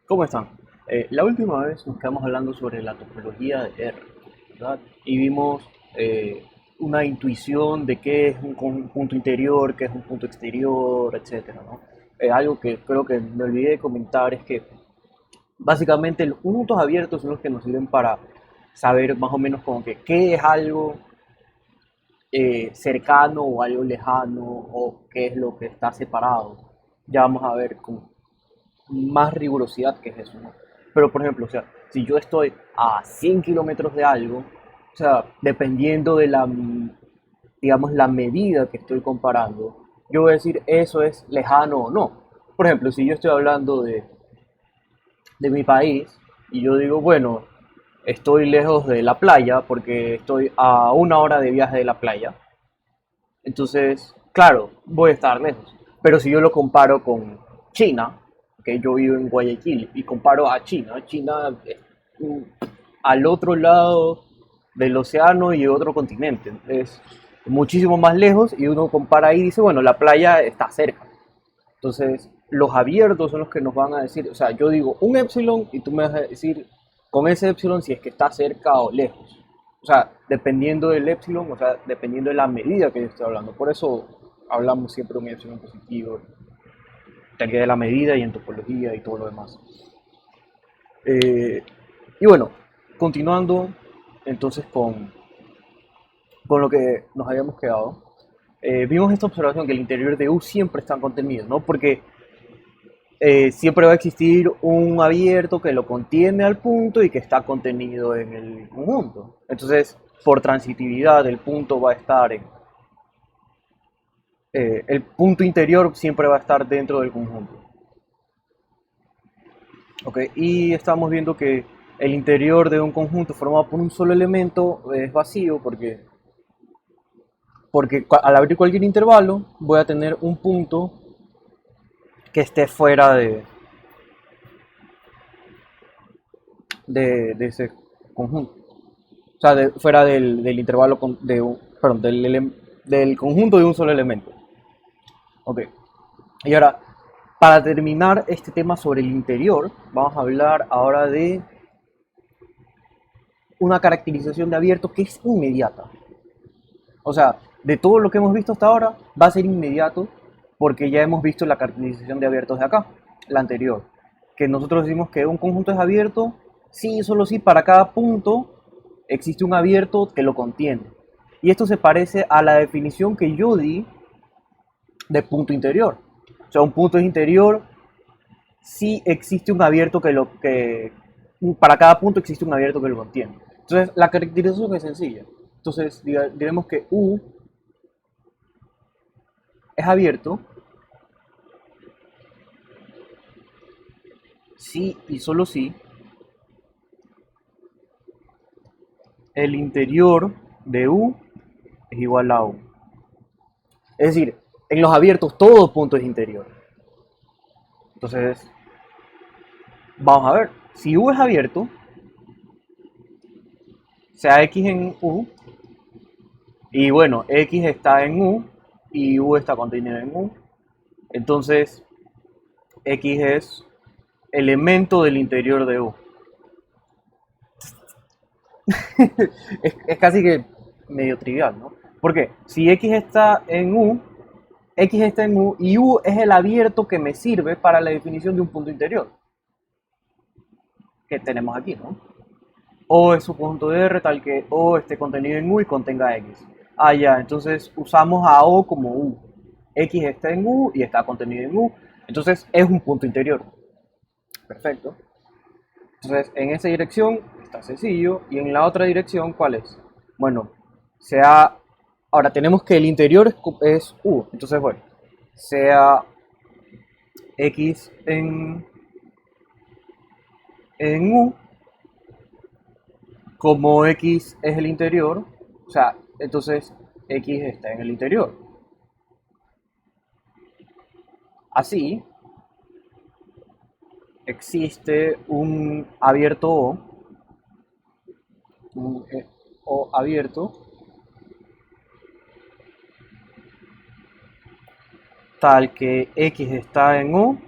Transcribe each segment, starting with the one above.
¿Cómo están? La última vez nos quedamos hablando sobre la topología de R, ¿verdad? Y vimos eh, una intuición de qué es un punto interior, qué es un punto exterior, etcétera, ¿no? Algo que creo que me olvidé de comentar es que básicamente los puntos abiertos son los que nos sirven para saber más o menos como que qué es algo cercano o algo lejano o qué es lo que está separado. Ya vamos a ver con más rigurosidad que es eso, ¿no? Pero, por ejemplo, o sea, si yo estoy a 100 kilómetros de algo, o sea, dependiendo de digamos, la medida que estoy comparando, yo voy a decir eso es lejano o no. Por ejemplo, si yo estoy hablando de mi país y yo digo, bueno, estoy lejos de la playa porque estoy a 1 hora de viaje de la playa, entonces, claro, voy a estar lejos. Pero si yo lo comparo con China, que yo vivo en Guayaquil, y comparo a China, China es mm, al otro lado del océano y otro continente. Es muchísimo más lejos y uno compara ahí y dice, bueno, la playa está cerca. Entonces, los abiertos son los que nos van a decir, o sea, yo digo un epsilon y tú me vas a decir con ese epsilon si es que está cerca o lejos. O sea, dependiendo del epsilon, o sea, dependiendo de la medida que yo estoy hablando. Por eso hablamos siempre de un epsilon positivo, teoría de la medida y en topología y todo lo demás. Eh, y bueno, continuando entonces con lo que nos habíamos quedado, vimos esta observación que el interior de U siempre está contenido, ¿no? Porque siempre va a existir un abierto que lo contiene al punto y que está contenido en el conjunto. Entonces, por transitividad, el punto va a estar el punto interior siempre va a estar dentro del conjunto. ¿Ok? Y estamos viendo que el interior de un conjunto formado por un solo elemento es vacío porque al abrir cualquier intervalo voy a tener un punto que esté fuera de ese conjunto. O sea, fuera del intervalo perdón, del conjunto de un solo elemento. Ok. Y ahora, para terminar este tema sobre el interior, vamos a hablar ahora de una caracterización de abierto que es inmediata. O sea, de todo lo que hemos visto hasta ahora, va a ser inmediato porque ya hemos visto la caracterización de abiertos de acá, la anterior. Que nosotros decimos que un conjunto es abierto, sí, solo sí, para cada punto existe un abierto que lo contiene. Y esto se parece a la definición que yo di de punto interior. O sea, un punto es interior si existe un abierto para cada punto existe un abierto que lo contiene. Entonces, la caracterización es sencilla. Entonces, diremos que U es abierto si y solo si el interior de U es igual a U. Es decir, en los abiertos todo punto es interior. Entonces, vamos a ver. Si U es abierto, sea X en U, y bueno, X está en U y U está contenido en U, entonces X es elemento del interior de U. Es casi que medio trivial, ¿no? Porque si X está en U y U es el abierto que me sirve para la definición de un punto interior que tenemos aquí, ¿no? O es su conjunto de R tal que O esté contenido en U y contenga X. Ah, ya, entonces usamos a O como U. X está en U y está contenido en U. Entonces es un punto interior. Perfecto. Entonces en esa dirección está sencillo. Y en la otra dirección, ¿cuál es? Bueno, sea... Ahora tenemos que el interior es U. Entonces, bueno, sea X en U, como X es el interior, o sea, entonces X está en el interior. Así, existe un abierto un O abierto, tal que X está en U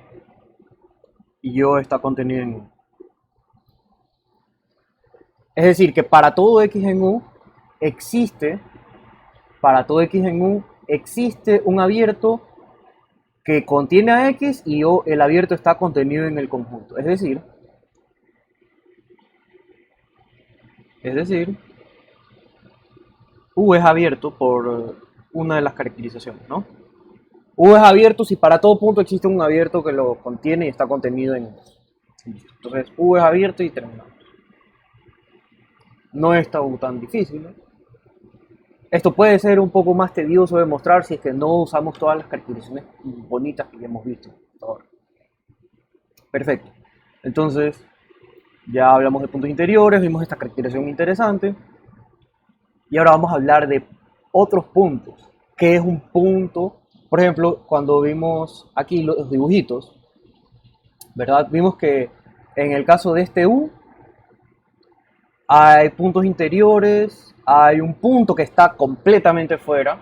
y O está contenido en U. Es decir, que para todo X en U existe, para todo X en U existe un abierto que contiene a X y O, el abierto está contenido en el conjunto. Es decir, U es abierto por una de las caracterizaciones, ¿no? U es abierto si para todo punto existe un abierto que lo contiene y está contenido en... Entonces, U es abierto y terminamos. No es tan difícil, ¿no? Esto puede ser un poco más tedioso de mostrar si es que no usamos todas las caracterizaciones bonitas que ya hemos visto hasta ahora. Perfecto. Entonces, ya hablamos de puntos interiores, vimos esta caracterización interesante. Y ahora vamos a hablar de otros puntos. ¿Qué es un punto? Por ejemplo, cuando vimos aquí los dibujitos, ¿verdad? Vimos que en el caso de este U hay puntos interiores, hay un punto que está completamente fuera,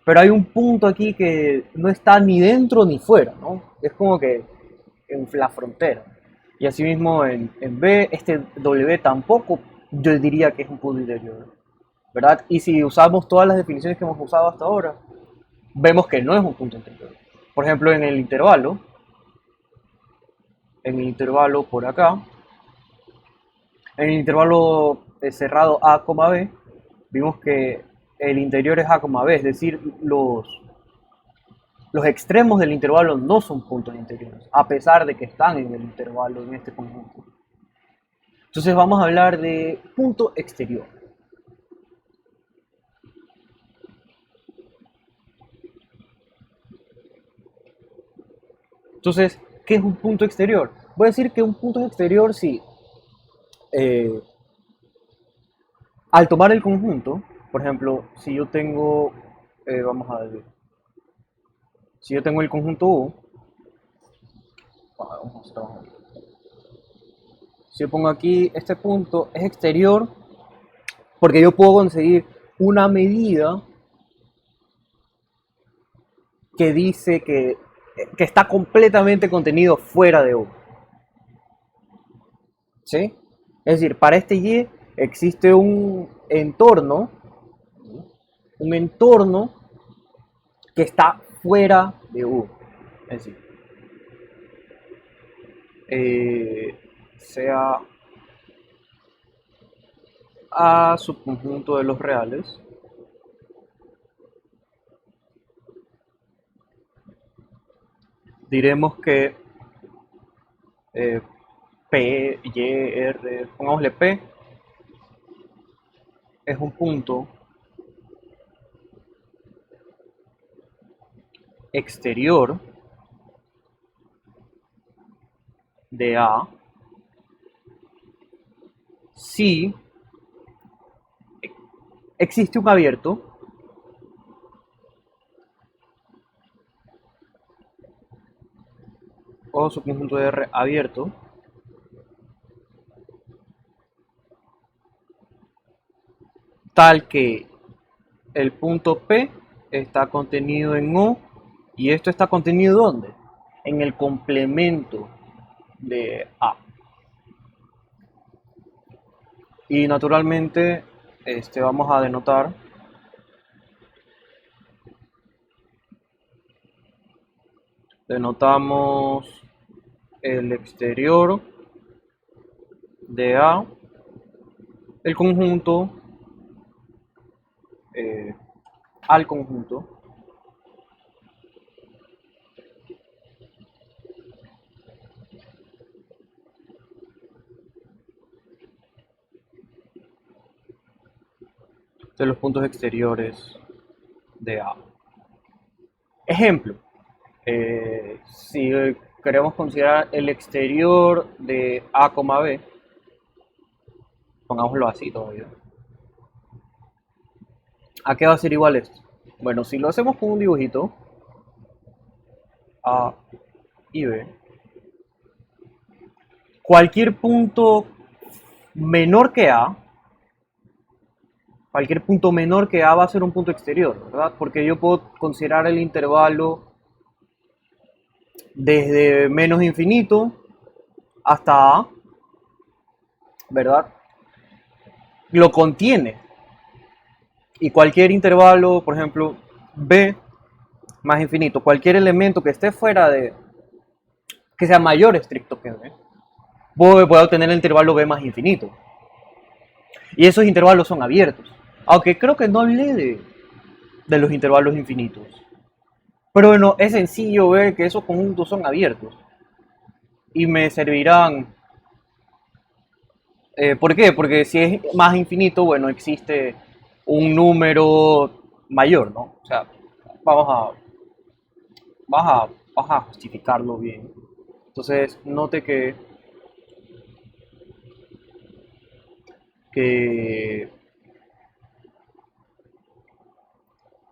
pero hay un punto aquí que no está ni dentro ni fuera, ¿no? Es como que en la frontera. Y asimismo en B, este W tampoco yo diría que es un punto interior, ¿verdad? Y si usamos todas las definiciones que hemos usado hasta ahora, vemos que no es un punto interior. Por ejemplo, en el intervalo por acá, en el intervalo cerrado A, B, vimos que el interior es A, B, es decir, los extremos del intervalo no son puntos interiores, a pesar de que están en el intervalo en este conjunto. Entonces vamos a hablar de punto exterior. Entonces, ¿qué es un punto exterior? Voy a decir que un punto exterior si eh, al tomar el conjunto, por ejemplo, si yo tengo, vamos a ver, si yo tengo el conjunto U, si yo pongo aquí este punto es exterior porque yo puedo conseguir una medida que dice que está completamente contenido fuera de U. ¿Sí? Es decir, para este Y existe un entorno que está fuera de U. Es decir, sea A subconjunto de los reales, diremos que P, Y, R, pongámosle P, es un punto exterior de A si existe un abierto o subconjunto de R abierto tal que el punto P está contenido en O y esto está contenido ¿dónde? En el complemento de A. Y naturalmente vamos a denotamos el exterior de A, el conjunto eh, al conjunto de los puntos exteriores de A. Ejemplo, si queremos considerar el exterior de A, B, pongámoslo así todavía. ¿A qué va a ser igual esto? Bueno, si lo hacemos con un dibujito, A y B, cualquier punto menor que A, cualquier punto menor que A va a ser un punto exterior, ¿verdad? Porque yo puedo considerar el intervalo desde menos infinito hasta A, ¿verdad? Lo contiene. Y cualquier intervalo, por ejemplo, B más infinito, cualquier elemento que esté fuera de, que sea mayor estricto que B, voy a obtener el intervalo B más infinito. Y esos intervalos son abiertos. Aunque creo que no hablé de los intervalos infinitos. Pero bueno, es sencillo ver que esos conjuntos son abiertos. Y me servirán. ¿Por qué? Porque si es más infinito, bueno, existe un número mayor, ¿no? O sea, vamos a, vas a justificarlo bien. Entonces, note que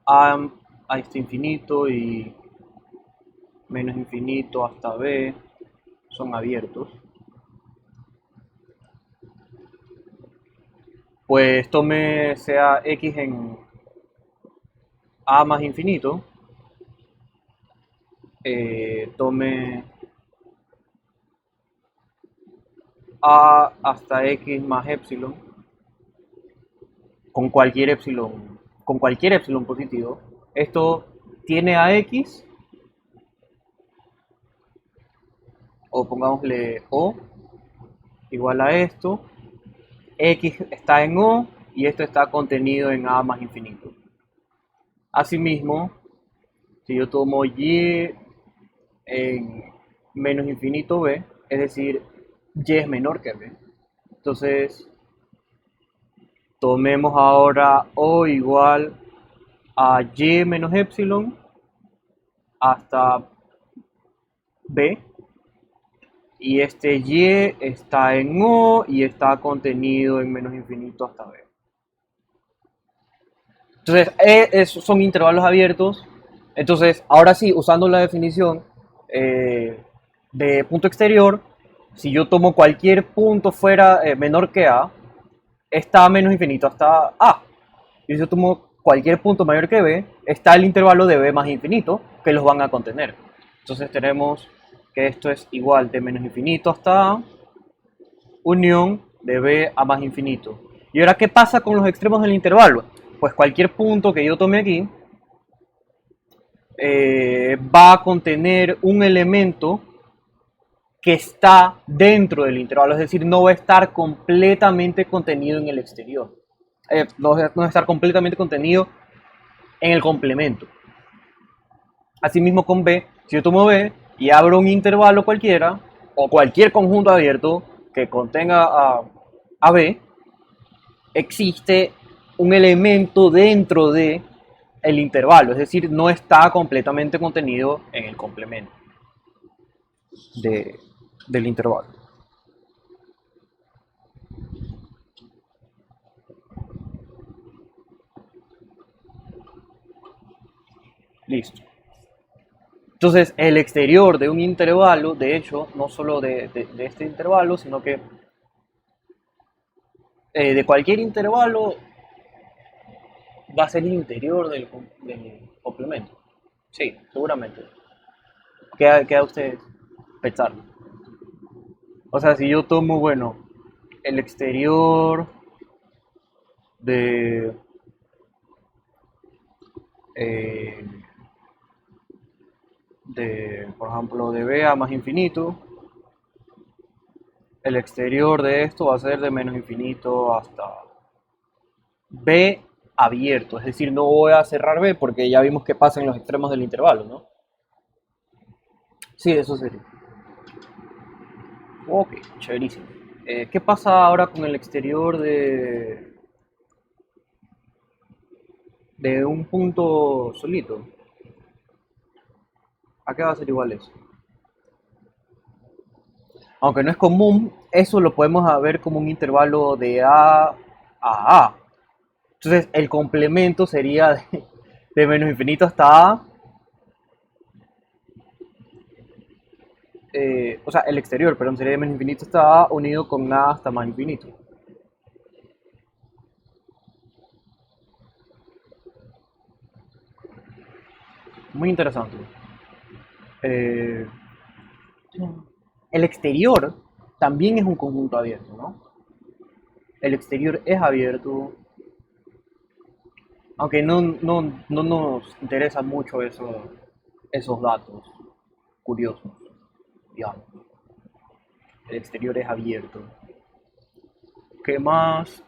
A hasta infinito y menos infinito hasta B son abiertos. Pues tome sea X en A más infinito, tome A hasta X más epsilon, con cualquier epsilon positivo. Esto tiene a X, o pongámosle O, igual a esto. X está en O y esto está contenido en A más infinito. Asimismo, si yo tomo Y en menos infinito B, es decir, Y es menor que B. Entonces, tomemos ahora O igual a Y menos epsilon hasta B. Y este Y está en O y está contenido en menos infinito hasta B. Entonces, son intervalos abiertos. Entonces, ahora sí, usando la definición eh, de punto exterior, si yo tomo cualquier punto fuera menor que A, está a menos infinito hasta A. Y si yo tomo cualquier punto mayor que B, está el intervalo de B más infinito que los van a contener. Entonces tenemos que esto es igual de menos infinito hasta A, unión de B a más infinito. ¿Y ahora qué pasa con los extremos del intervalo? Pues cualquier punto que yo tome aquí va a contener un elemento que está dentro del intervalo, es decir, no va a estar completamente contenido en el exterior. No va a estar completamente contenido en el complemento. Asimismo con B, si yo tomo B y abro un intervalo cualquiera, o cualquier conjunto abierto que contenga a B, existe un elemento dentro de el intervalo, es decir, no está completamente contenido en el complemento de, del intervalo. Listo. Entonces, el exterior de un intervalo, de hecho, no solo de este intervalo, sino que de cualquier intervalo va a ser el interior del complemento. Sí, seguramente. Queda a ustedes pensarlo. O sea, si yo tomo, bueno, el exterior de, eh, por ejemplo, de B a más infinito, el exterior de esto va a ser de menos infinito hasta B abierto. Es decir, no voy a cerrar B porque ya vimos que pasa en los extremos del intervalo, ¿no? Sí, eso sería. Ok, chéverísimo. ¿Qué pasa ahora con el exterior de un punto solito? ¿A qué va a ser igual eso? Aunque no es común, eso lo podemos ver como un intervalo de A a A. Entonces el complemento sería de menos infinito hasta A, o sea, el exterior, perdón, sería de menos infinito hasta A unido con A hasta más infinito. Muy interesante. Eh, el exterior también es un conjunto abierto, ¿no? El exterior es abierto, aunque no nos interesan mucho esos datos curiosos, digamos. El exterior es abierto. ¿Qué más?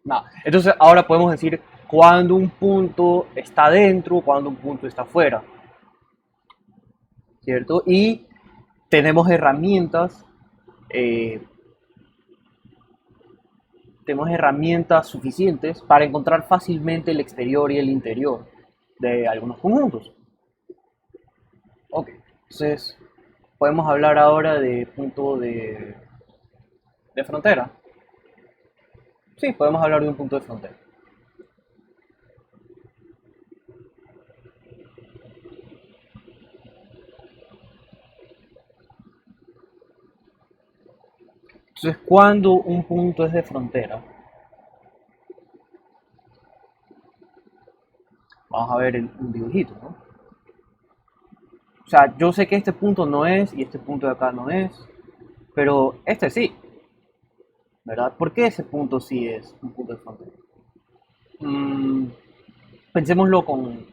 Nada. Entonces ahora podemos decir cuando un punto está dentro, cuando un punto está fuera, ¿cierto? Y eh, tenemos herramientas suficientes para encontrar fácilmente el exterior y el interior de algunos conjuntos. Ok, entonces podemos hablar ahora de punto de frontera. Sí, podemos hablar de un punto de frontera. Entonces, cuando un punto es de frontera, vamos a ver un dibujito, ¿no? O sea, yo sé que este punto no es y este punto de acá no es, pero este sí, ¿verdad? ¿Por qué ese punto sí es un punto de frontera? Mm, pensémoslo con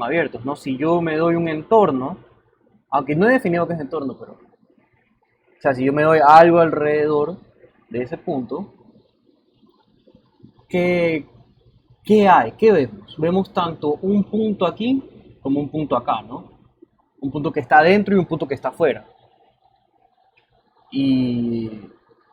abiertos, ¿no? Si yo me doy un entorno, aunque no he definido qué es entorno, pero, o sea, si yo me doy algo alrededor de ese punto, ¿qué, qué hay? ¿Qué vemos? Vemos tanto un punto aquí como un punto acá, ¿no? Un punto que está dentro y un punto que está afuera. Y,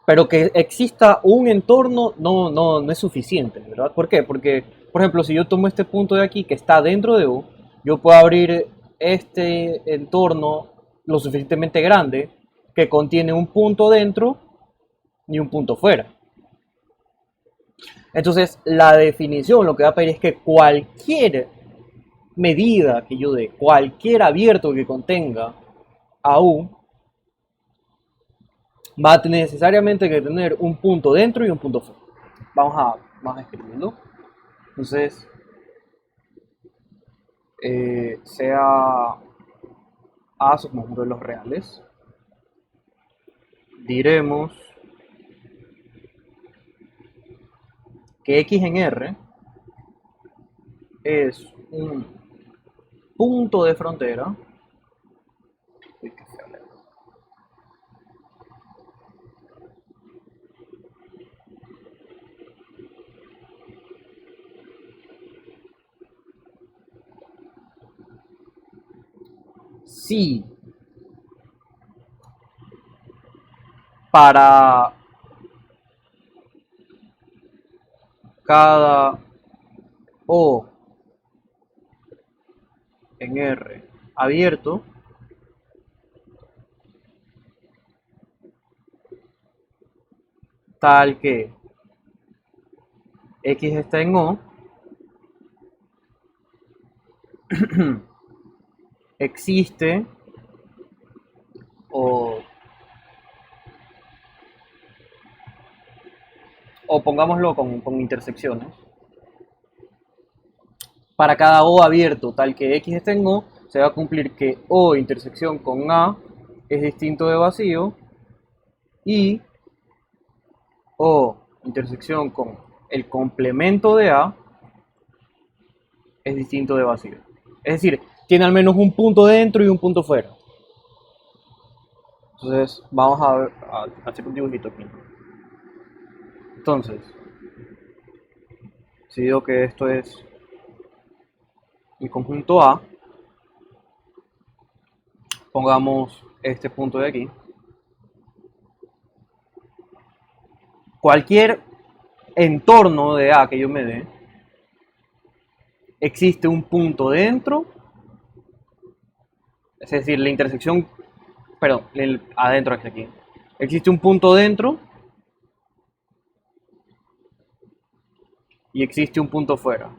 pero que exista un entorno no es suficiente, ¿verdad? ¿Por qué? Porque, por ejemplo, si yo tomo este punto de aquí que está dentro de U, yo puedo abrir este entorno lo suficientemente grande que contiene un punto dentro y un punto fuera. Entonces, la definición lo que va a pedir es que cualquier medida que yo dé, cualquier abierto que contenga a U, va a tener necesariamente que tener un punto dentro y un punto fuera. Vamos a escribirlo. Entonces, sea A su conjunto de los reales, diremos que X en R es un punto de frontera. Si para cada O en R abierto, tal que X está en O, existe o, o pongámoslo con intersecciones, para cada O abierto tal que X esté en O, se va a cumplir que O intersección con A es distinto de vacío y O intersección con el complemento de A es distinto de vacío. Es decir, tiene al menos un punto dentro y un punto fuera. Entonces, vamos a hacer un dibujito aquí. Entonces, si digo que esto es el conjunto A, pongamos este punto de aquí. Cualquier entorno de A que yo me dé, existe un punto dentro, es decir, la intersección, perdón, adentro es aquí. Existe un punto dentro y existe un punto fuera.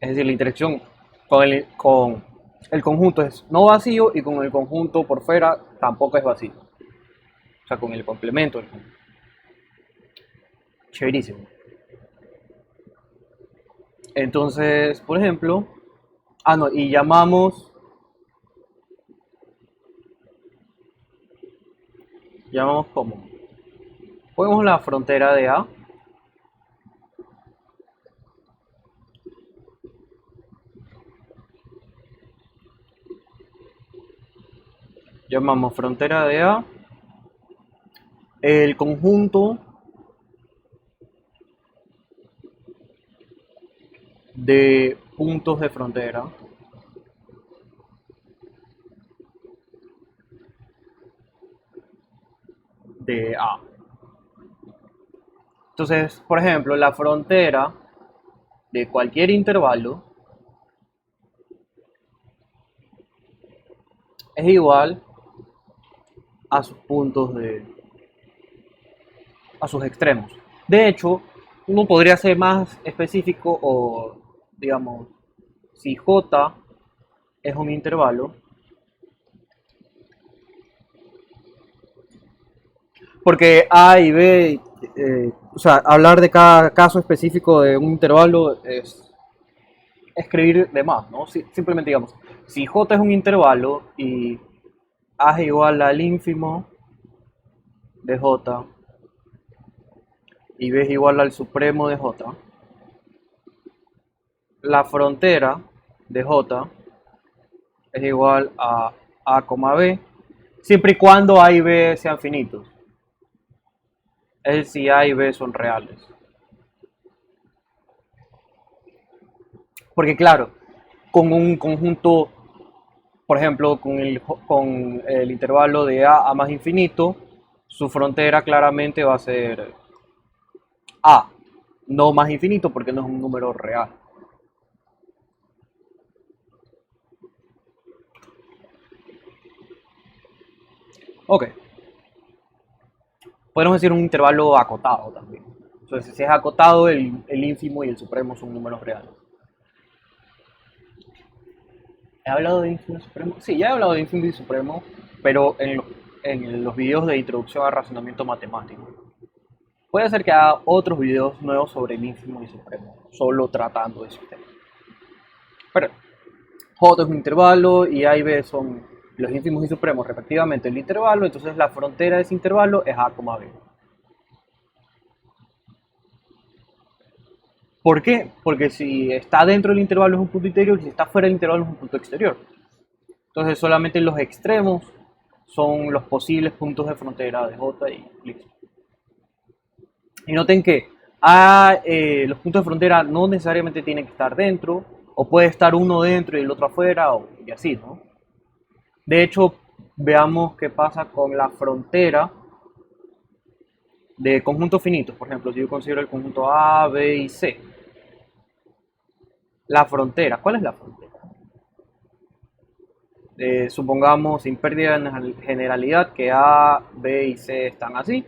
Es decir, la intersección con el conjunto es no vacío y con el conjunto por fuera tampoco es vacío. O sea, con el complemento del conjunto. Chéverísimo. Entonces, por ejemplo, no, y llamamos como, ponemos la frontera de A, llamamos frontera de A, el conjunto de puntos de frontera de A. Entonces, por ejemplo, la frontera de cualquier intervalo es igual a sus puntos a sus extremos. De hecho, uno podría ser más específico o, digamos, si J es un intervalo, porque A y B, o sea, hablar de cada caso específico de un intervalo es escribir de más, ¿no? Simplemente digamos, si J es un intervalo y A es igual al ínfimo de J y B es igual al supremo de J, la frontera de J es igual a, B, siempre y cuando A y B sean finitos. Es decir, si A y B son reales. Porque claro, con un conjunto, por ejemplo, con el intervalo de A más infinito, su frontera claramente va a ser A, no más infinito porque no es un número real. Ok, podemos decir un intervalo acotado también. Entonces, si es acotado, el ínfimo y el supremo son números reales. ¿He hablado de ínfimo y supremo? Sí, ya he hablado de ínfimo y supremo, pero en los videos de introducción al razonamiento matemático. Puede ser que haga otros videos nuevos sobre el ínfimo y supremo, solo tratando de esos temas. Pero J es un intervalo y A y B son los ínfimos y supremos respectivamente el intervalo, entonces la frontera de ese intervalo es A, B. ¿Por qué? Porque si está dentro del intervalo es un punto interior y si está fuera del intervalo es un punto exterior. Entonces solamente los extremos son los posibles puntos de frontera de J y listo. Y noten que los puntos de frontera no necesariamente tienen que estar dentro, o puede estar uno dentro y el otro afuera, y así, ¿no? De hecho, veamos qué pasa con la frontera de conjuntos finitos. Por ejemplo, si yo considero el conjunto A, B y C. La frontera, ¿cuál es la frontera? Supongamos, sin pérdida de generalidad, que A, B y C están así.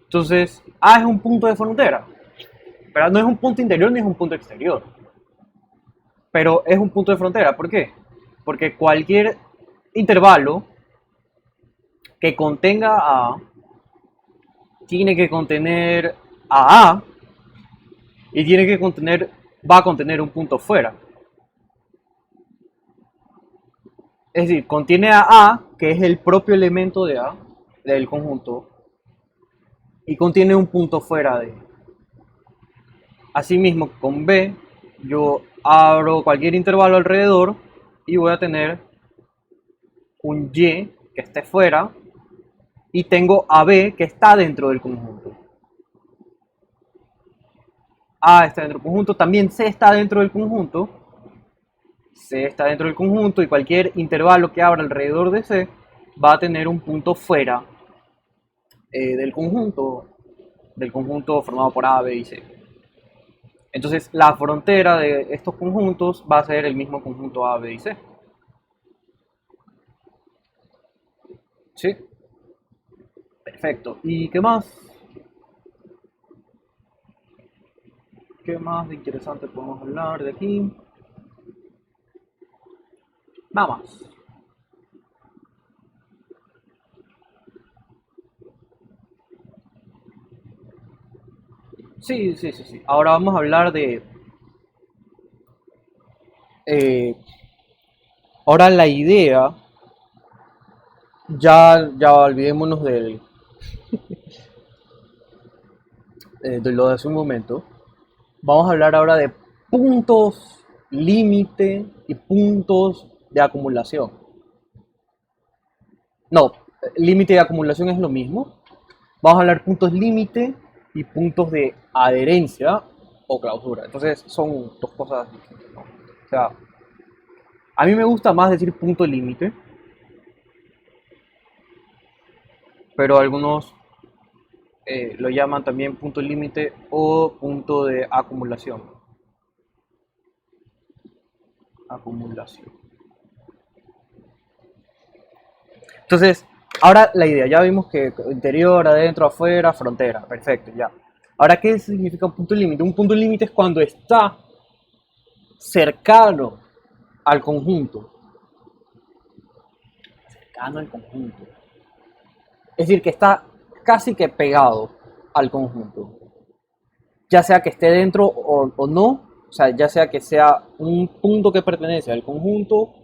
Entonces, A es un punto de frontera, pero no es un punto interior ni es un punto exterior. Pero es un punto de frontera. ¿Por qué? Porque cualquier intervalo que contenga A tiene que contener a y tiene que contener, va a contener un punto fuera. Es decir, contiene a A, que es el propio elemento de A, del conjunto, y contiene un punto fuera de. Asimismo, con B, yo abro cualquier intervalo alrededor y voy a tener un Y que esté fuera y tengo a B que está dentro del conjunto. A está dentro del conjunto, también C está dentro del conjunto, C está dentro del conjunto y cualquier intervalo que abra alrededor de C va a tener un punto fuera del conjunto formado por A, B y C. Entonces la frontera de estos conjuntos va a ser el mismo conjunto A, B y C. ¿Sí? Perfecto. ¿Y qué más? ¿Qué más de interesante podemos hablar de aquí? Nada más. Sí, sí, sí, sí. Ahora vamos a hablar de... eh, ahora la idea, ya olvidémonos de lo de hace un momento. Vamos a hablar ahora de puntos límite y puntos de acumulación. No, límite y acumulación es lo mismo. Vamos a hablar puntos límite y puntos de adherencia o clausura. Entonces son dos cosas distintas, ¿no? O sea, a mí me gusta más decir punto límite, pero algunos lo llaman también punto límite o punto de acumulación. Acumulación. Entonces, ahora la idea, ya vimos que interior, adentro, afuera, frontera, perfecto, ya. Ahora, ¿qué significa un punto límite? Un punto límite es cuando está cercano al conjunto. Cercano al conjunto. Es decir, que está casi que pegado al conjunto. Ya sea que esté dentro o no, o sea, ya sea que sea un punto que pertenece al conjunto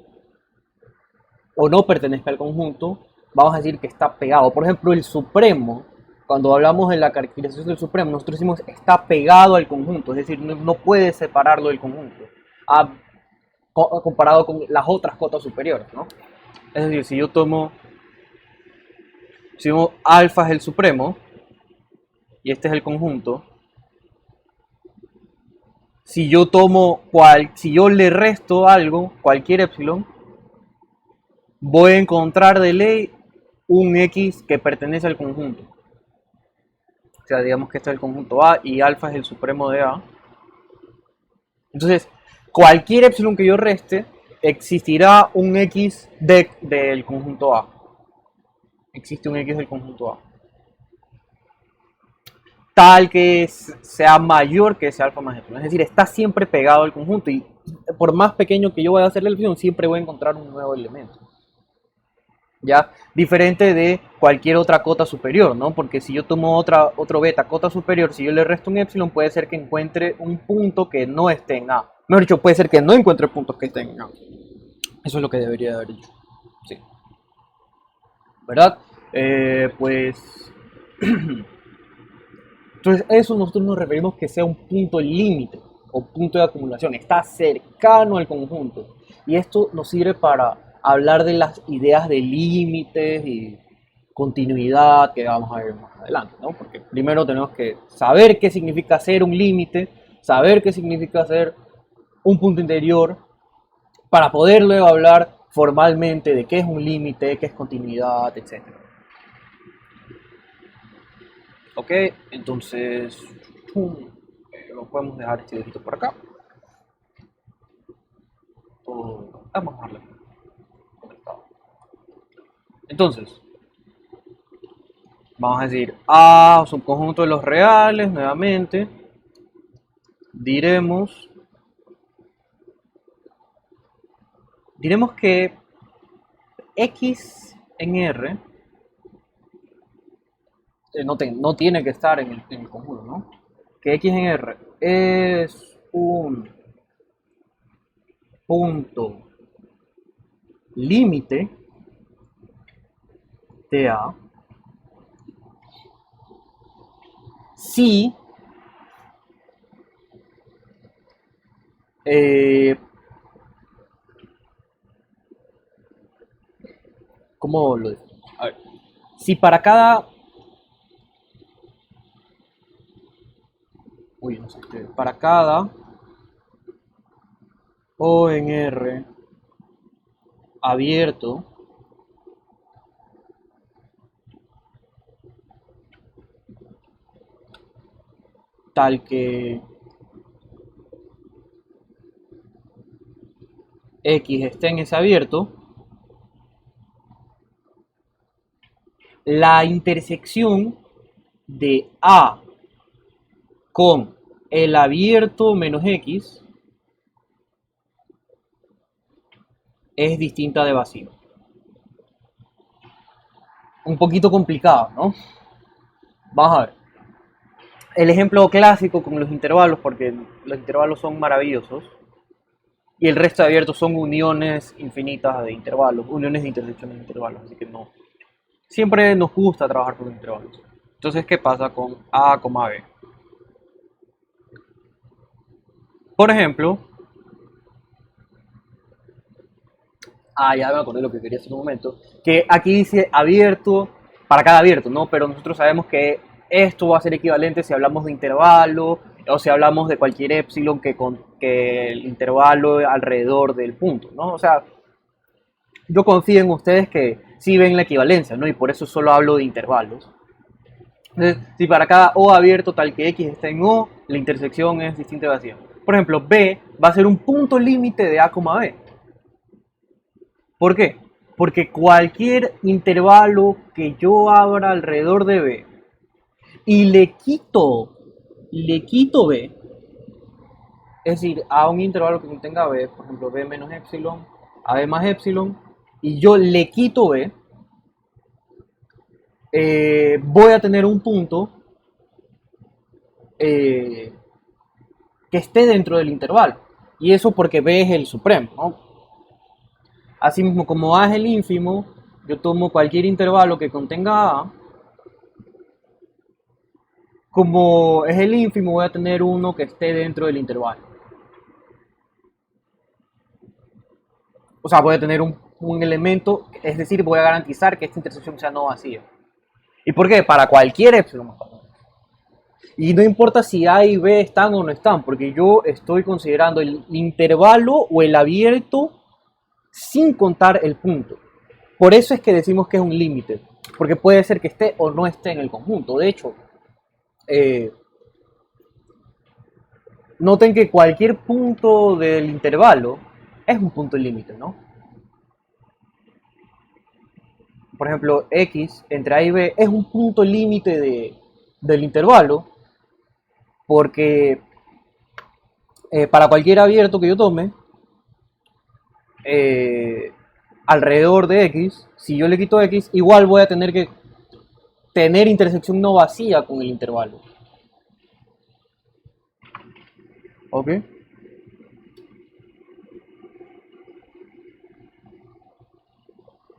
o no pertenezca al conjunto, vamos a decir que está pegado. Por ejemplo, el supremo, cuando hablamos de la caracterización del supremo, nosotros decimos está pegado al conjunto, es decir, no puede separarlo del conjunto, comparado con las otras cotas superiores, ¿no? Es decir, si alfa es el supremo y este es el conjunto, si yo le resto algo, cualquier epsilon, voy a encontrar de ley un X que pertenece al conjunto. O sea, digamos que este es el conjunto A y alfa es el supremo de A. Entonces, cualquier epsilon que yo reste, existirá un X del conjunto A. Existe un X del conjunto A. Tal que sea mayor que ese alfa más epsilon. Es decir, está siempre pegado al conjunto y por más pequeño que yo vaya a hacer la epsilon, siempre voy a encontrar un nuevo elemento. ¿Ya? Diferente de cualquier otra cota superior, ¿no? Porque si yo tomo otro beta cota superior, si yo le resto un epsilon, puede ser que encuentre un punto que no esté en A. Mejor dicho, puede ser que no encuentre puntos que estén en A. Eso es lo que debería haber dicho. Sí. ¿Verdad? Pues... Entonces, eso nosotros nos referimos que sea un punto límite o punto de acumulación. Está cercano al conjunto. Y esto nos sirve para hablar de las ideas de límites y continuidad que vamos a ver más adelante, ¿no? Porque primero tenemos que saber qué significa ser un límite, saber qué significa ser un punto interior, para poder luego hablar formalmente de qué es un límite, qué es continuidad, etcétera. Ok, entonces lo podemos dejar este dibujito por acá. Vamos a dejarlo conectado. Entonces, vamos a decir A, subconjunto de los reales, nuevamente. Diremos, diremos que X en R no tiene que estar en el conjunto, ¿no? Que X en R es un punto límite de A si eh, ¿cómo lo digo? A ver, si para cada no sé, para cada O en R abierto tal que X esté en ese abierto, la intersección de A con el abierto menos X es distinta de vacío. Un poquito complicado, ¿no? Vamos a ver. El ejemplo clásico con los intervalos, porque los intervalos son maravillosos, y el resto de abiertos son uniones infinitas de intervalos, uniones de intersecciones de intervalos, así que no. Siempre nos gusta trabajar con intervalos. Entonces, ¿qué pasa con A, B? Por ejemplo, ya me acordé lo que quería hacer un momento, que aquí dice abierto para cada abierto, ¿no? Pero nosotros sabemos que esto va a ser equivalente si hablamos de intervalo o si hablamos de cualquier epsilon que el intervalo alrededor del punto, ¿no? O sea, yo confío en ustedes que sí ven la equivalencia, ¿no? Y por eso solo hablo de intervalos. Entonces, si para cada O abierto tal que X está en O, la intersección es distinta de vacía. Por ejemplo, B va a ser un punto límite de A, B. ¿Por qué? Porque cualquier intervalo que yo abra alrededor de B y le quito B, es decir, a un intervalo que contenga B, por ejemplo, B menos epsilon, a B más epsilon, y yo le quito B, voy a tener un punto eh, que esté dentro del intervalo. Y eso porque B es el supremo, ¿no? Asimismo, como A es el ínfimo, yo tomo cualquier intervalo que contenga A. Como es el ínfimo, voy a tener uno que esté dentro del intervalo. O sea, voy a tener un elemento, es decir, voy a garantizar que esta intersección sea no vacía. ¿Y por qué? Para cualquier epsilon. Y no importa si A y B están o no están, porque yo estoy considerando el intervalo o el abierto sin contar el punto. Por eso es que decimos que es un límite, porque puede ser que esté o no esté en el conjunto. De hecho, eh, noten que cualquier punto del intervalo es un punto límite, ¿no? Por ejemplo, X entre A y B es un punto límite del intervalo, porque para cualquier abierto que yo tome, eh, alrededor de X, si yo le quito X, igual voy a tener que tener intersección no vacía con el intervalo. ¿Ok?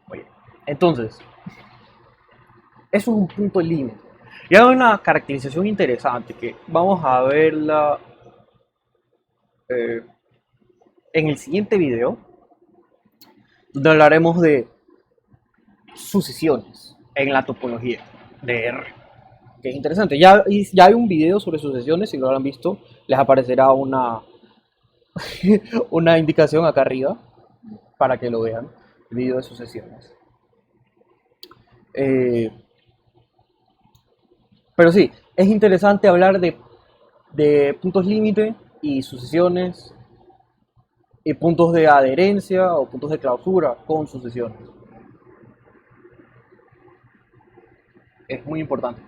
Oye, entonces, eso es un punto límite. Y hay una caracterización interesante que vamos a verla eh, en el siguiente video, donde hablaremos de sucesiones en la topología de R. Que es interesante. Ya hay un video sobre sucesiones, si no lo han visto, les aparecerá una indicación acá arriba para que lo vean. El video de sucesiones. Eh, pero sí, es interesante hablar de puntos límite y sucesiones y puntos de adherencia o puntos de clausura con sucesiones. Es muy importante.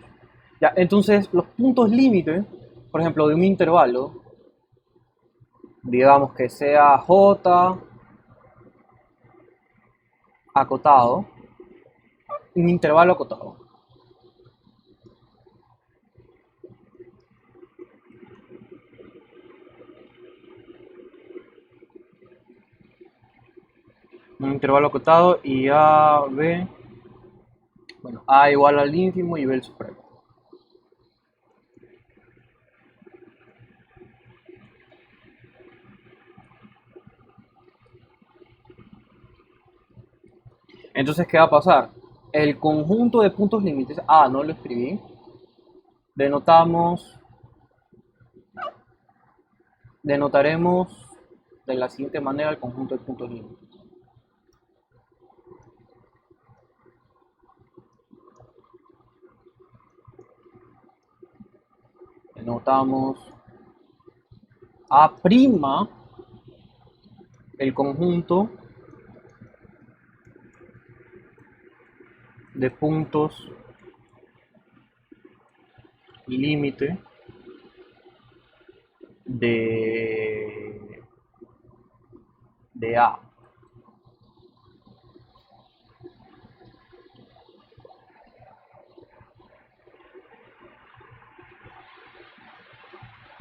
Ya, entonces, los puntos límite, por ejemplo, de un intervalo, digamos que sea J acotado, un intervalo acotado. Un intervalo acotado y A, B, bueno, A igual al ínfimo y B el supremo. Entonces, ¿qué va a pasar? El conjunto de puntos límites, no lo escribí, denotamos, denotaremos de la siguiente manera el conjunto de puntos límites. Denotamos A', el conjunto de puntos límite de, de A.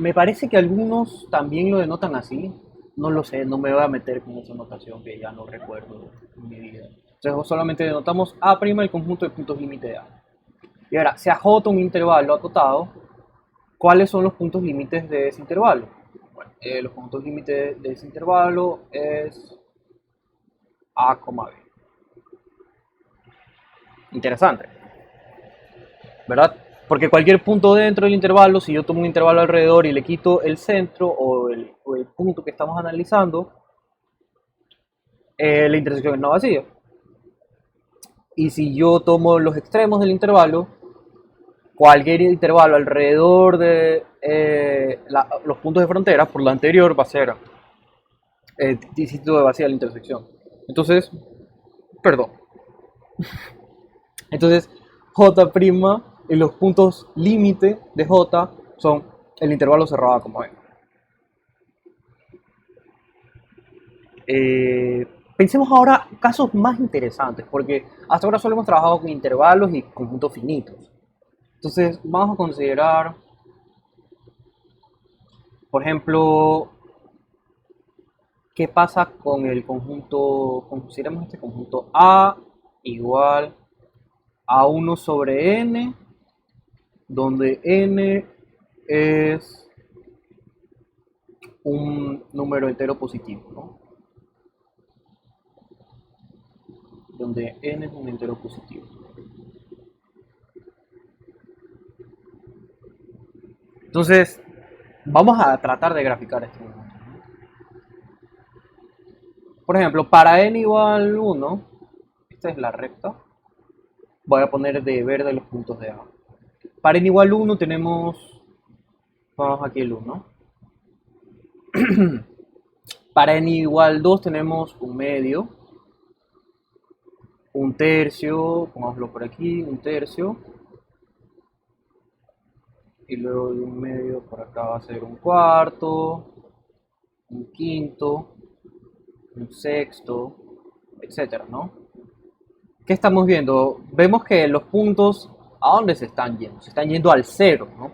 Me parece que algunos también lo denotan así. No lo sé, no me voy a meter con esa notación que ya no recuerdo en mi vida. Entonces solamente denotamos A' el conjunto de puntos límite de A. Y ahora, si J un intervalo acotado, ¿cuáles son los puntos límites de ese intervalo? Bueno, los puntos límites de ese intervalo es A, B. Interesante, ¿verdad? Porque cualquier punto dentro del intervalo, si yo tomo un intervalo alrededor y le quito el centro o el punto que estamos analizando, la intersección es no vacía. Y si yo tomo los extremos del intervalo, cualquier intervalo alrededor de los puntos de frontera, por lo anterior, va a ser distinto de vacía la intersección. Entonces, perdón. Entonces, J' y los puntos límite de J son el intervalo cerrado como ven. Pensemos ahora casos más interesantes, porque hasta ahora solo hemos trabajado con intervalos y conjuntos finitos. Entonces, vamos a considerar, por ejemplo, qué pasa con el conjunto, consideremos este conjunto A igual a 1 sobre n, donde n es un número entero positivo, ¿no? Donde n es un entero positivo. Entonces, vamos a tratar de graficar este momento. Por ejemplo, para n igual 1, esta es la recta, voy a poner de verde los puntos de A. Para n igual 1 tenemos, vamos aquí el 1. Para n igual 2 tenemos un medio, un tercio, pongámoslo por aquí, un tercio, y luego de un medio por acá va a ser un cuarto, un quinto, un sexto, etcétera, ¿no? ¿Qué estamos viendo? Vemos que los puntos, ¿a dónde se están yendo? Se están yendo al cero, ¿no?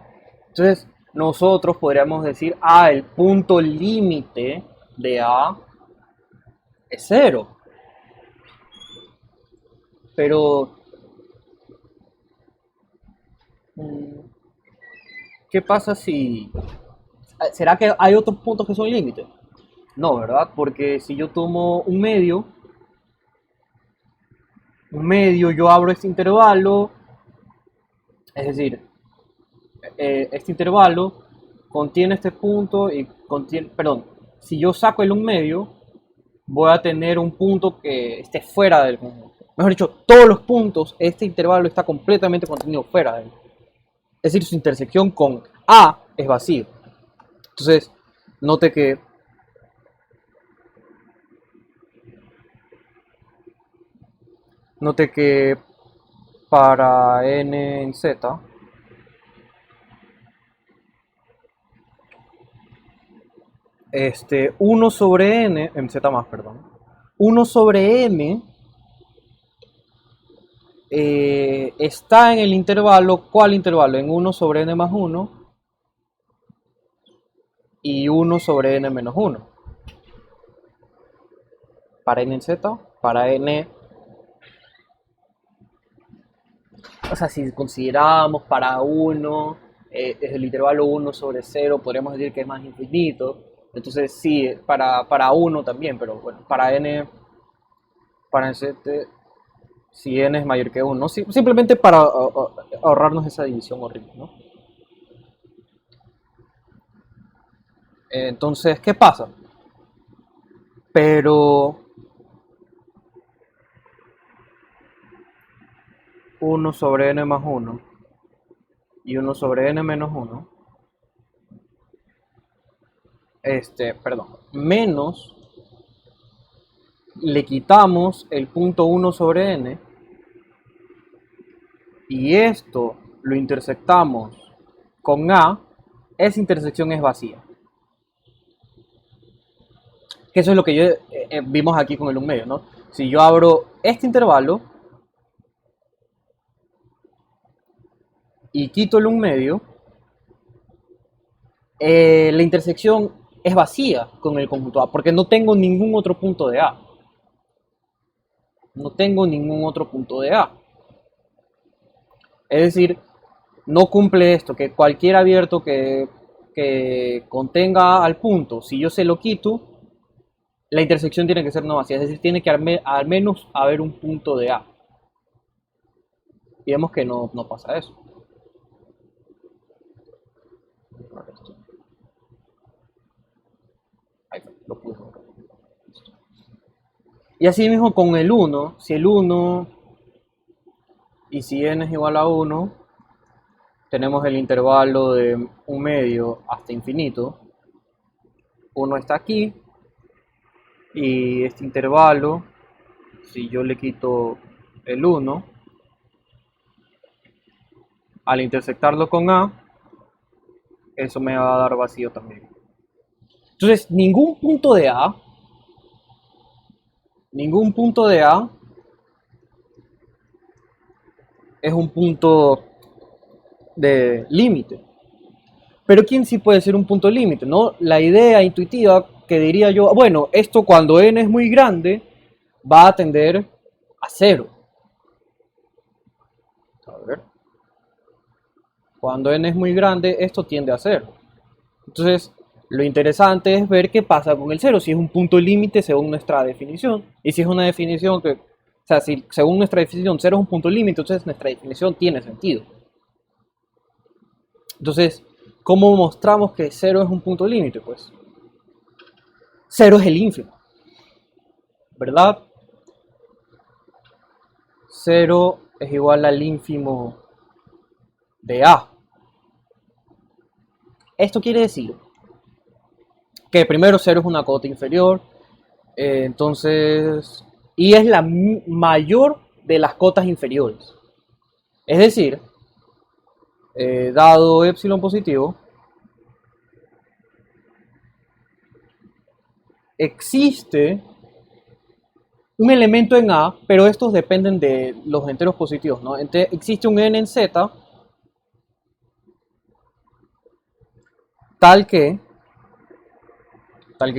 Entonces, nosotros podríamos decir, el punto límite de A es cero. Pero, ¿qué pasa si... ¿Será que hay otros puntos que son límites? No, ¿verdad? Porque si yo tomo un medio, yo abro este intervalo, es decir, este intervalo contiene este punto y contiene, perdón, si yo saco el un medio, voy a tener un punto que esté fuera del conjunto. Mejor dicho, todos los puntos, este intervalo está completamente contenido fuera de él. Es decir, su intersección con A es vacío. Entonces, note que para n en z, 1 sobre n, en z más, perdón, 1 sobre n está en el intervalo, ¿cuál intervalo? En 1 sobre n más 1 y 1 sobre n menos 1. Para n en z, para n, o sea, si consideramos para 1, el intervalo 1 sobre 0, podríamos decir que es más infinito. Entonces sí, para 1 también, pero bueno, para n z, si n es mayor que 1, ¿no? Simplemente para ahorrarnos esa división horrible, ¿no? Entonces, ¿qué pasa? Pero 1 sobre n más 1 y 1 sobre n menos 1, perdón, menos, le quitamos el punto 1 sobre n y esto lo intersectamos con A, esa intersección es vacía. Que eso es lo que vimos aquí con el un medio, ¿no? Si yo abro este intervalo y quito el un medio, la intersección es vacía con el conjunto A, porque no tengo ningún otro punto de A. No tengo ningún otro punto de A. Es decir, no cumple esto, que cualquier abierto que contenga al punto, si yo se lo quito, la intersección tiene que ser no vacía, es decir, tiene que al menos haber un punto de A. Y vemos que no pasa eso. Ahí está, lo puse. Y así mismo con el 1, si el 1 y si n es igual a 1, tenemos el intervalo de 1/2 hasta infinito. 1 está aquí y este intervalo, si yo le quito el 1, al intersectarlo con A, eso me va a dar vacío también. Entonces, ningún punto de A es un punto de límite. Pero ¿quién sí puede ser un punto límite? ¿No? La idea intuitiva que diría yo, bueno, esto cuando n es muy grande va a tender a 0. A ver. Cuando n es muy grande, esto tiende a 0. Entonces, lo interesante es ver qué pasa con el 0, si es un punto límite según nuestra definición. Y si es una definición que, o sea, si según nuestra definición 0 es un punto límite, entonces nuestra definición tiene sentido. Entonces, ¿cómo mostramos que 0 es un punto límite? Pues 0 es el ínfimo, ¿verdad? 0 es igual al ínfimo de A. Esto quiere decir que primero 0 es una cota inferior, entonces, y es la mayor de las cotas inferiores. Es decir, dado epsilon positivo, existe un elemento en A, pero estos dependen de los enteros positivos, ¿no? Entonces, existe un n en Z tal que,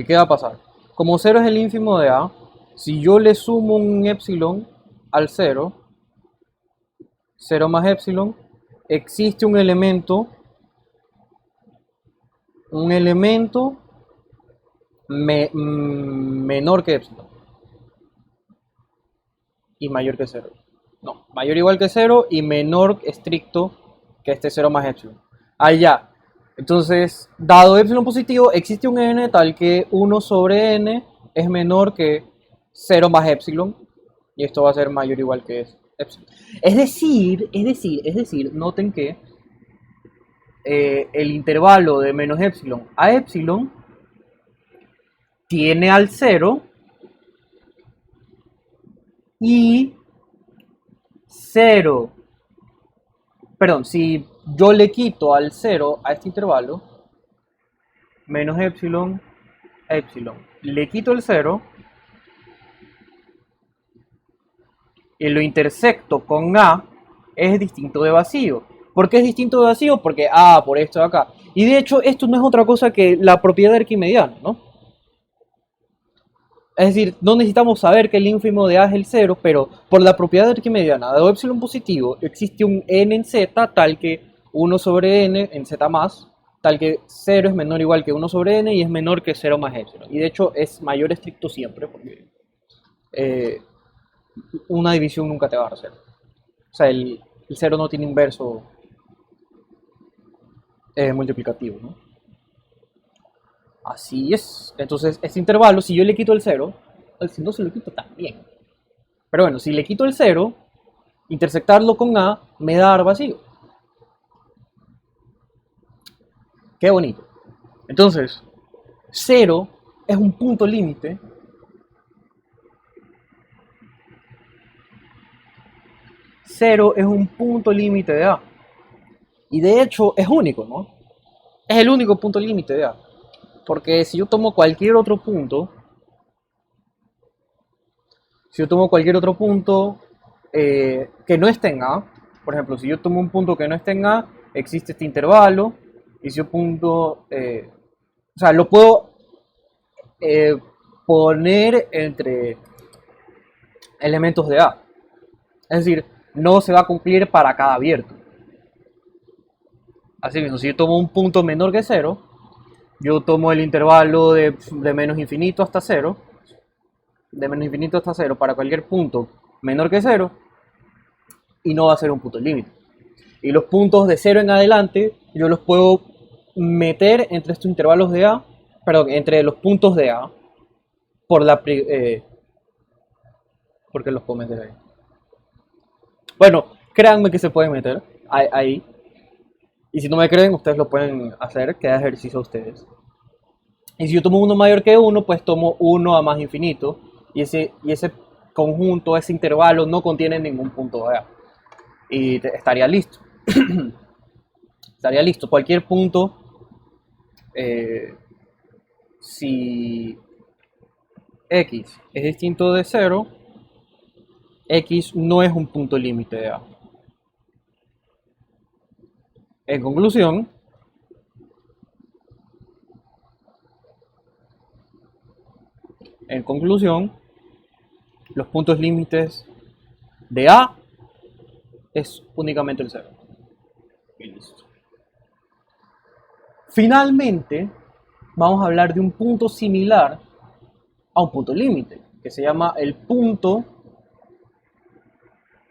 ¿qué va a pasar? Como 0 es el ínfimo de A, si yo le sumo un epsilon al 0, 0 más epsilon, existe un elemento menor que epsilon y mayor que 0. No, mayor o igual que 0 y menor estricto que este 0 más epsilon. Ahí ya. Entonces, dado epsilon positivo, existe un n tal que 1 sobre n es menor que 0 más epsilon. Y esto va a ser mayor o igual que epsilon. Es decir, noten que el intervalo de menos epsilon a epsilon tiene al 0 y 0. Perdón, si yo le quito al 0 a este intervalo, menos epsilon, epsilon, le quito el 0 y lo intersecto con A, es distinto de vacío. ¿Por qué es distinto de vacío? Porque A por esto de acá. Y de hecho, esto no es otra cosa que la propiedad arquimediana, ¿no? Es decir, no necesitamos saber que el ínfimo de A es el 0, pero por la propiedad arquimediana, dado epsilon positivo, existe un n en z tal que 1 sobre n en z más, tal que 0 es menor o igual que 1 sobre n y es menor que 0 más epsilon. Y de hecho es mayor estricto siempre, porque una división nunca te va a dar 0. O sea, el 0 no tiene inverso multiplicativo, ¿no? Así es. Entonces, este intervalo, si yo le quito el 0, si no se lo quito también. Pero bueno, si le quito el 0, intersectarlo con A me da dar vacío. Qué bonito. Entonces, 0 es un punto límite. 0 es un punto límite de A. Y de hecho es único, ¿no? Es el único punto límite de A. Porque si yo tomo cualquier otro punto, que no esté en A, por ejemplo, si yo tomo un punto que no esté en A, existe este intervalo, Y si un punto, o sea, lo puedo eh, poner entre elementos de A. Es decir, no se va a cumplir para cada abierto. Así mismo, si yo tomo un punto menor que cero, yo tomo el intervalo de menos infinito hasta cero, de menos infinito hasta cero para cualquier punto menor que cero, y no va a ser un punto límite. Y los puntos de cero en adelante, yo los puedo meter entre estos intervalos de A, perdón, entre los puntos de A, por la, porque los puedo meter ahí. Bueno, créanme que se pueden meter ahí. Y si no me creen, ustedes lo pueden hacer, queda ejercicio a ustedes. Y si yo tomo uno mayor que uno, pues tomo uno a más infinito. Y ese conjunto, ese intervalo no contiene ningún punto de A. Y estaría listo. Estaría listo. Cualquier punto, eh, si x es distinto de 0, x no es un punto límite de A. En conclusión, los puntos límites de A es únicamente el 0. Y listo. Finalmente, vamos a hablar de un punto similar a un punto límite, que se llama el punto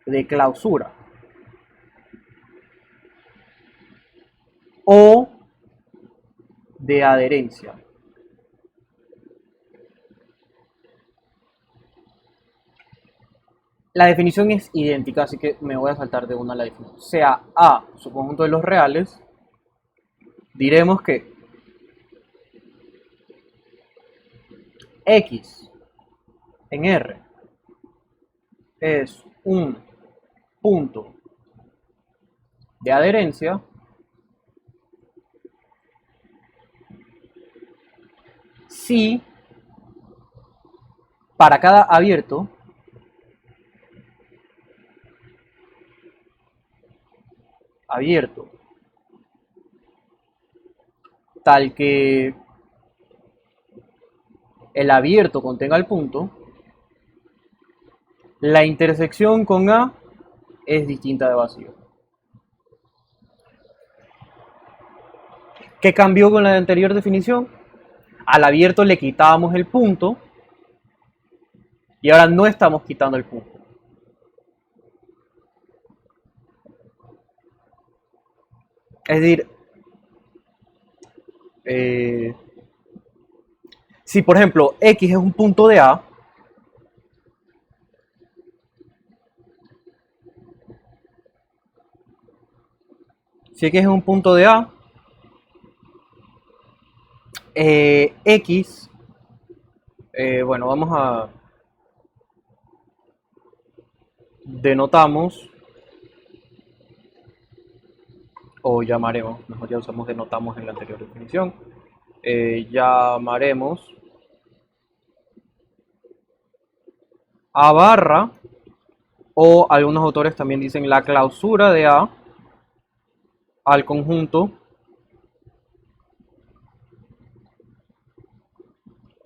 de clausura o de adherencia. La definición es idéntica, así que me voy a saltar de una a la definición. Sea A su conjunto de los reales, diremos que X en R es un punto de adherencia si para cada abierto tal que el abierto contenga el punto, la intersección con A es distinta de vacío. ¿Qué cambió con la anterior definición? Al abierto le quitábamos el punto y ahora no estamos quitando el punto. Es decir, eh, si por ejemplo X es un punto de A, si X es un punto de A, X, bueno, vamos a denotamos o llamaremos, mejor ya usamos denotamos en la anterior definición, llamaremos A barra, o algunos autores también dicen la clausura de A al conjunto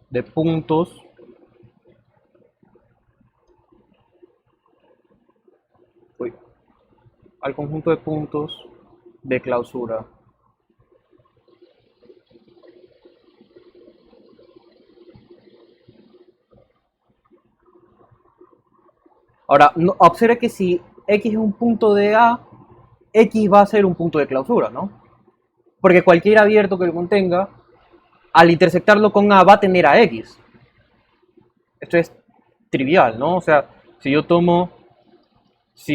de puntos al conjunto de puntos de clausura. Ahora, no, observe que si X es un punto de A, X va a ser un punto de clausura, ¿no? Porque cualquier abierto que lo contenga, al intersectarlo con A va a tener a X. Esto es trivial, ¿no? O sea, si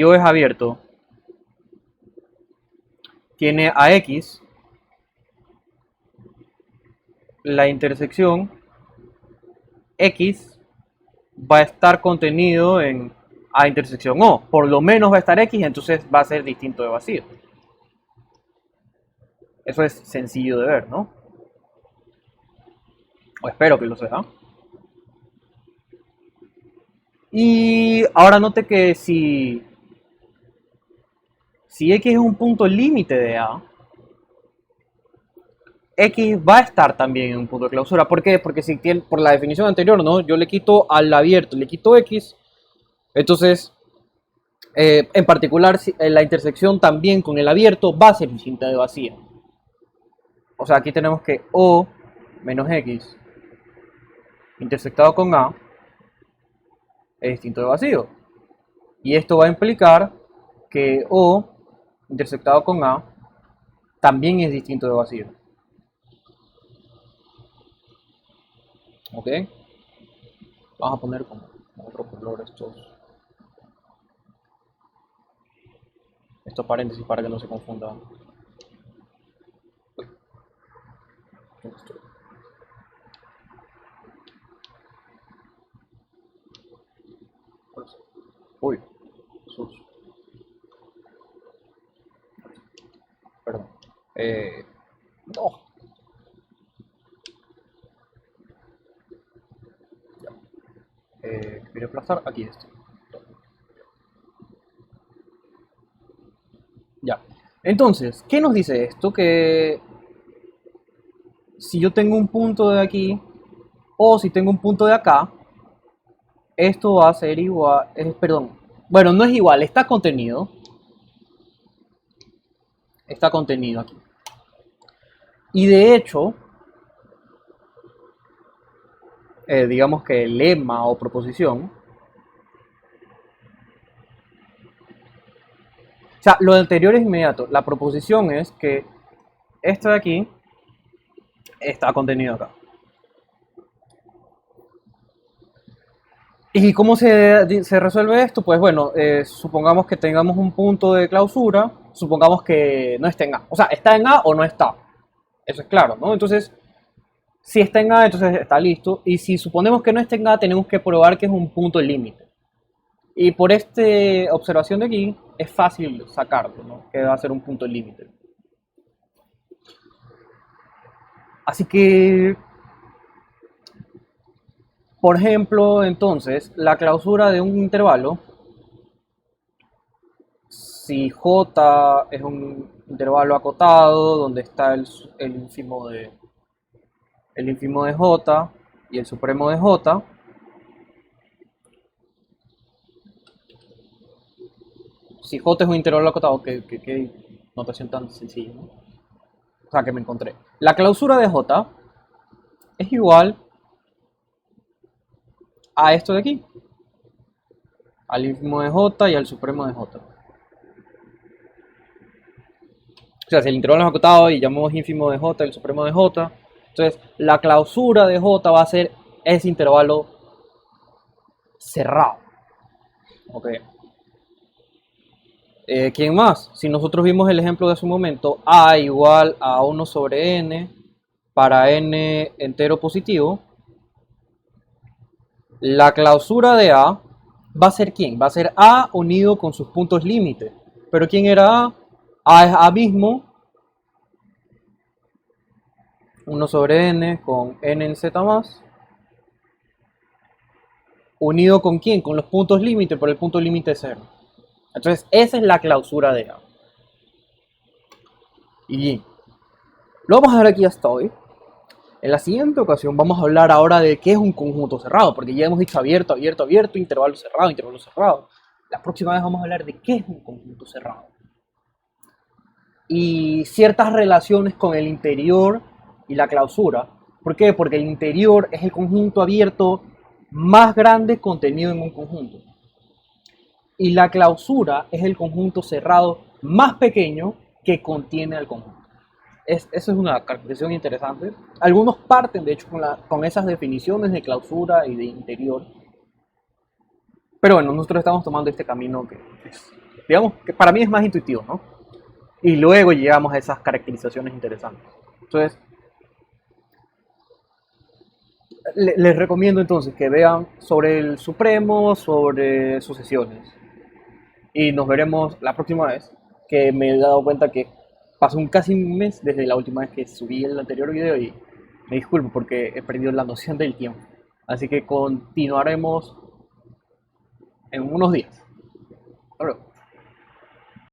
O es abierto, tiene a X, la intersección X va a estar contenido en A intersección O. Por lo menos va a estar X, entonces va a ser distinto de vacío. Eso es sencillo de ver, ¿no? O espero que lo sea. Y ahora note que si X es un punto límite de A, X va a estar también en un punto de clausura. ¿Por qué? Porque si tiene, por la definición anterior, ¿no? Yo le quito al abierto, le quito X. Entonces, en particular, la intersección también con el abierto va a ser distinta de vacía. O sea, aquí tenemos que O menos X intersectado con A es distinto de vacío. Y esto va a implicar que O intersectado con A también es distinto de vacío. ¿Ok? Vamos a poner como otro color estos paréntesis para que no se confundan. Uy, sus, perdón. No. Quiero aplastar, aquí esto. Ya. Entonces, ¿qué nos dice esto? Que si yo tengo un punto de aquí o si tengo un punto de acá, esto va a ser igual, perdón, bueno, no es igual, está contenido aquí. Y de hecho, digamos que el lema o proposición, o sea, lo anterior es inmediato, la proposición es que esto de aquí está contenido acá. ¿Y cómo se resuelve esto? Pues bueno, supongamos que tengamos un punto de clausura, supongamos que no esté en A. O sea, está en A o no está. Eso es claro, ¿no? Entonces, si está en A, entonces está listo. Y si suponemos que no está en A, tenemos que probar que es un punto límite. Y por esta observación de aquí, es fácil sacarlo, ¿no? Que va a ser un punto límite. Así que, por ejemplo, entonces, la clausura de un intervalo, si J es un intervalo acotado donde está el ínfimo de J y el supremo de J, si J es un intervalo acotado, qué notación tan sencilla, ¿no? O sea, que me encontré. La clausura de J es igual a esto de aquí, al ínfimo de J y al supremo de J. O sea, si el intervalo es acotado y llamamos ínfimo de J, el supremo de J, entonces la clausura de J va a ser ese intervalo cerrado. Ok. ¿Quién más? Si nosotros vimos el ejemplo de hace un momento, A igual a 1 sobre n para n entero positivo, la clausura de A va a ser ¿quién? Va a ser A unido con sus puntos límite. ¿Pero quién era A? A es A mismo, 1 sobre n con n en z más, unido con quién? Con los puntos límite, por el punto límite 0. Entonces, esa es la clausura de A. Y lo vamos a ver aquí hasta hoy. En la siguiente ocasión vamos a hablar ahora de qué es un conjunto cerrado, porque ya hemos dicho abierto, abierto, abierto, intervalo cerrado, intervalo cerrado. La próxima vez vamos a hablar de qué es un conjunto cerrado. Y ciertas relaciones con el interior y la clausura. ¿Por qué? Porque el interior es el conjunto abierto más grande contenido en un conjunto. Y la clausura es el conjunto cerrado más pequeño que contiene al conjunto. Eso es una caracterización interesante. Algunos parten, de hecho, con esas definiciones de clausura y de interior. Pero bueno, nosotros estamos tomando este camino que, digamos, que para mí es más intuitivo, ¿no? Y luego llegamos a esas caracterizaciones interesantes. Entonces, les recomiendo entonces que vean sobre el Supremo, sobre sucesiones. Y nos veremos la próxima vez, que me he dado cuenta que pasó casi un mes desde la última vez que subí el anterior video y me disculpo porque he perdido la noción del tiempo. Así que continuaremos en unos días. Hasta luego.